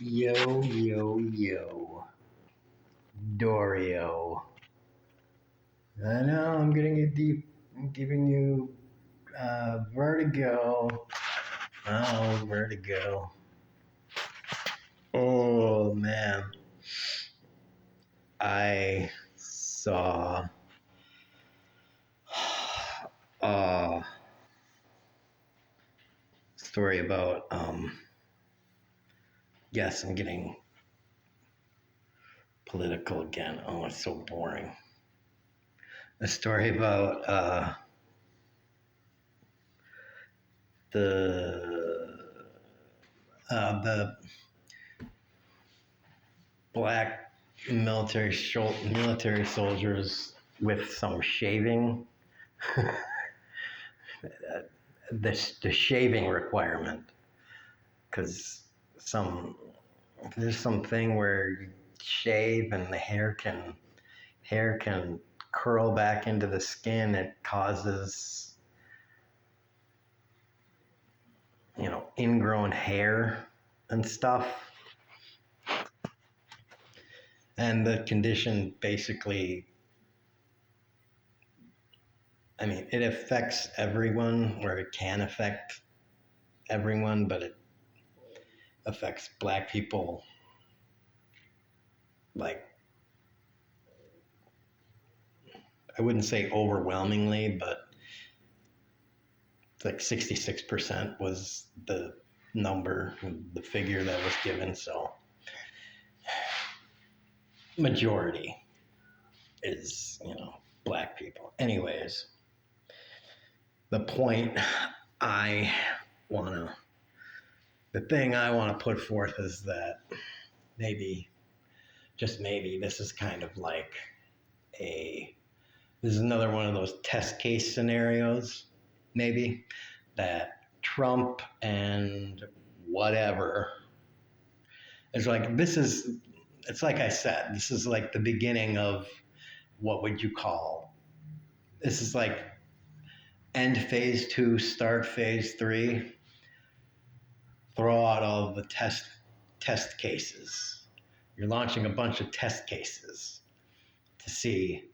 Yo, yo, yo. Dorio. I know I'm getting you deep, I'm giving you vertigo. Oh, vertigo. Oh, man. I saw a story about, yes, I'm getting political again. Oh, it's so boring. A story about the the black military soldiers with some shaving, the shaving requirement, because there's something where you shave and the hair can curl back into the skin. It causes ingrown hair and stuff. And the condition basically, it affects everyone, or it can affect everyone, but it affects black people like, I wouldn't say overwhelmingly, but like 66% was the number, the figure that was given. So majority is, black people. Anyways, the point I want to, the thing I want to put forth is that maybe, just maybe, this is kind of like this is another one of those test case scenarios, maybe, that Trump and whatever is like, it's like I said, this is like the beginning of, what would you call, this is like end phase 2, start phase 3, throw out all of the test cases. You're launching a bunch of test cases to see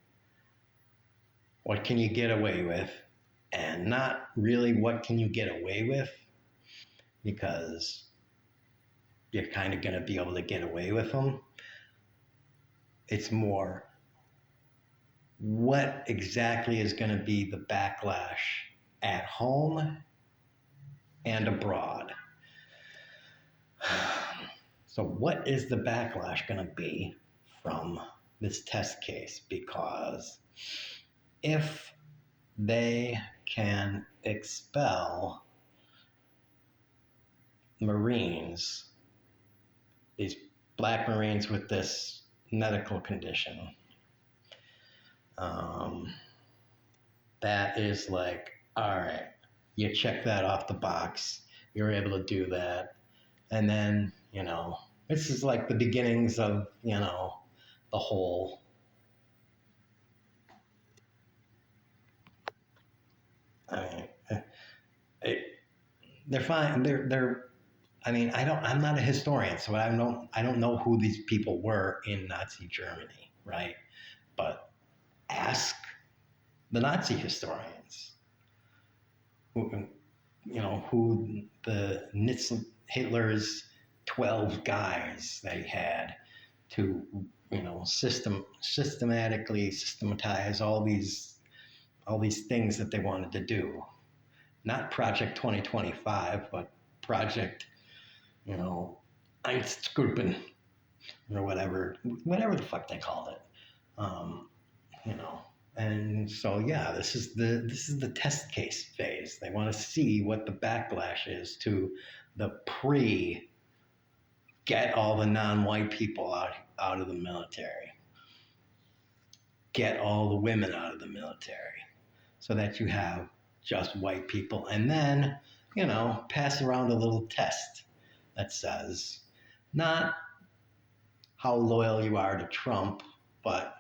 what can you get away with, and not really what can you get away with, because you're kind of going to be able to get away with them. It's more, what exactly is going to be the backlash at home and abroad. So what is the backlash going to be from this test case? Because if they can expel Marines, these black Marines with this medical condition, that is like, all right, you check that off the box. You're able to do that. And then, this is like the beginnings of, the whole, they're fine. I'm not a historian, so I don't know who these people were in Nazi Germany, right? But ask the Nazi historians, who Hitler's 12 guys they had to, systematize all these things that they wanted to do. Not Project 2025, but Project, Einstgruppen, or whatever the fuck they called it. And so, yeah, this is the test case phase. They want to see what the backlash is to the get all the non-white people out of the military, get all the women out of the military, so that you have just white people, and then, pass around a little test that says not how loyal you are to Trump, but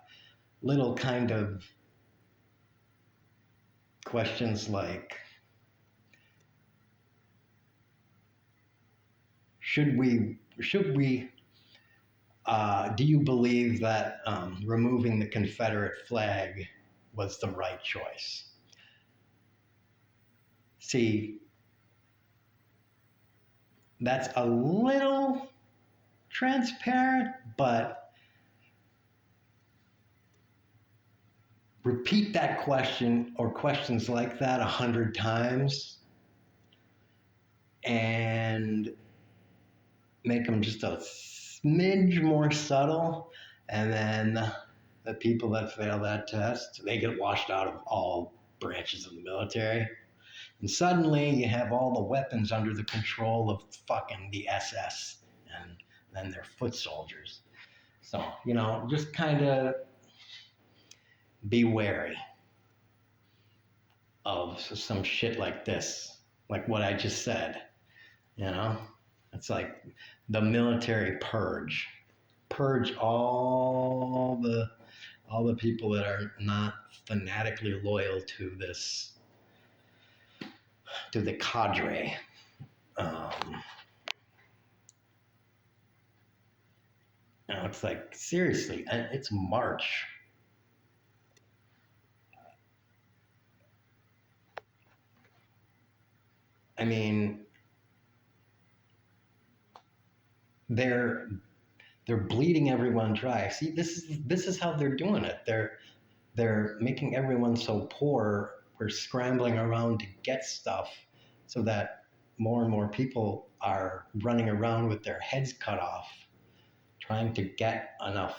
little kind of questions like, should we should we? Do you believe that removing the Confederate flag was the right choice? See, that's a little transparent, but repeat that question or questions like that 100 times and make them just a smidge more subtle, and then the people that fail that test, they get washed out of all branches of the military. And suddenly you have all the weapons under the control of fucking the SS and then their foot soldiers. So, just kind of be wary of some shit like this, like what I just said. It's like the military purge. Purge all the people that are not fanatically loyal to the cadre. It's like, seriously, and it's March. I mean, they're bleeding everyone dry. See, this is how they're doing it. They're making everyone so poor. We're scrambling around to get stuff so that more and more people are running around with their heads cut off, trying to get enough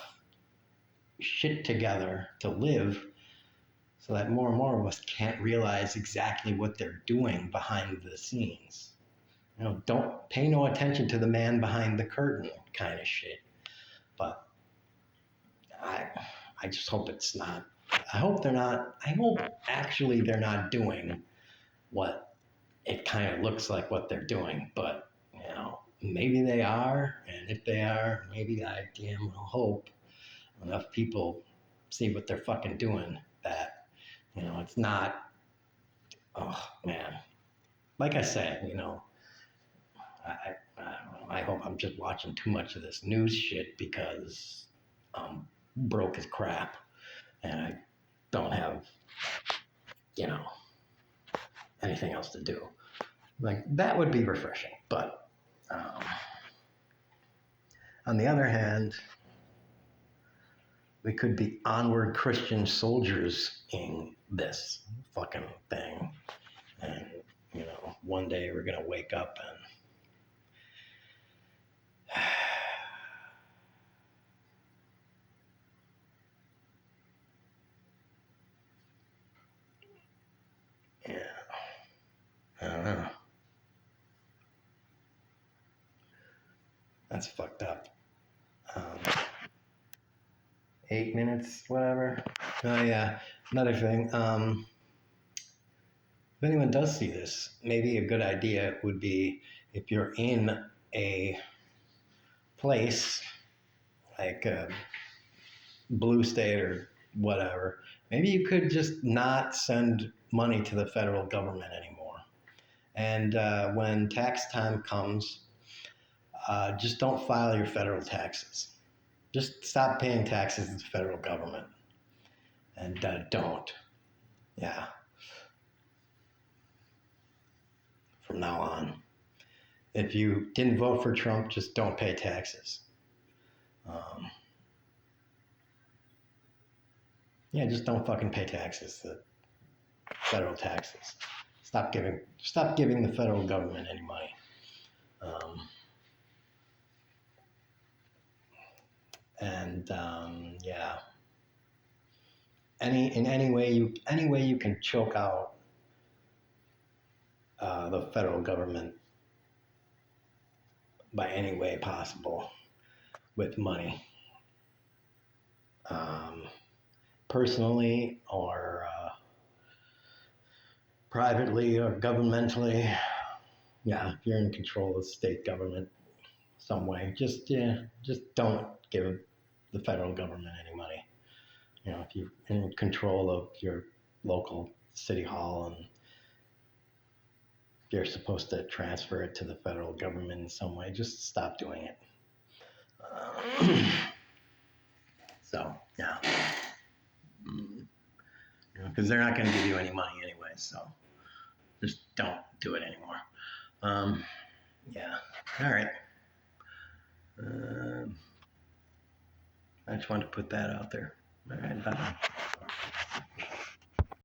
shit together to live, so that more and more of us can't realize exactly what they're doing behind the scenes. Don't pay no attention to the man behind the curtain kind of shit. But I just hope it's not. I hope actually they're not doing what it kind of looks like what they're doing. But, maybe they are. And if they are, maybe I damn well hope enough people see what they're fucking doing that, it's not, oh man. Like I said, I don't know. I hope I'm just watching too much of this news shit because I'm broke as crap and I don't have, anything else to do. Like, that would be refreshing. But on the other hand, we could be onward Christian soldiers in this fucking thing. And, one day we're going to wake up and, yeah, I don't know. That's fucked up. 8 minutes, whatever. Oh yeah, another thing. If anyone does see this, maybe a good idea would be, if you're in a place like a blue state or whatever, maybe you could just not send money to the federal government anymore. And when tax time comes, just don't file your federal taxes. Just stop paying taxes to the federal government. And don't. Yeah. From now on. If you didn't vote for Trump, just don't pay taxes. Just don't fucking pay taxes, the federal taxes. Stop giving the federal government any money. Yeah. Any way you can choke out the federal government by any way possible with money, personally or privately or governmentally. Yeah, if you're in control of the state government some way, just don't give the federal government any money. If you're in control of your local city hall and you're supposed to transfer it to the federal government in some way, just stop doing it. So, yeah. Because they're not going to give you any money anyway, so just don't do it anymore. Yeah. All right. I just wanted to put that out there. All right. Bye.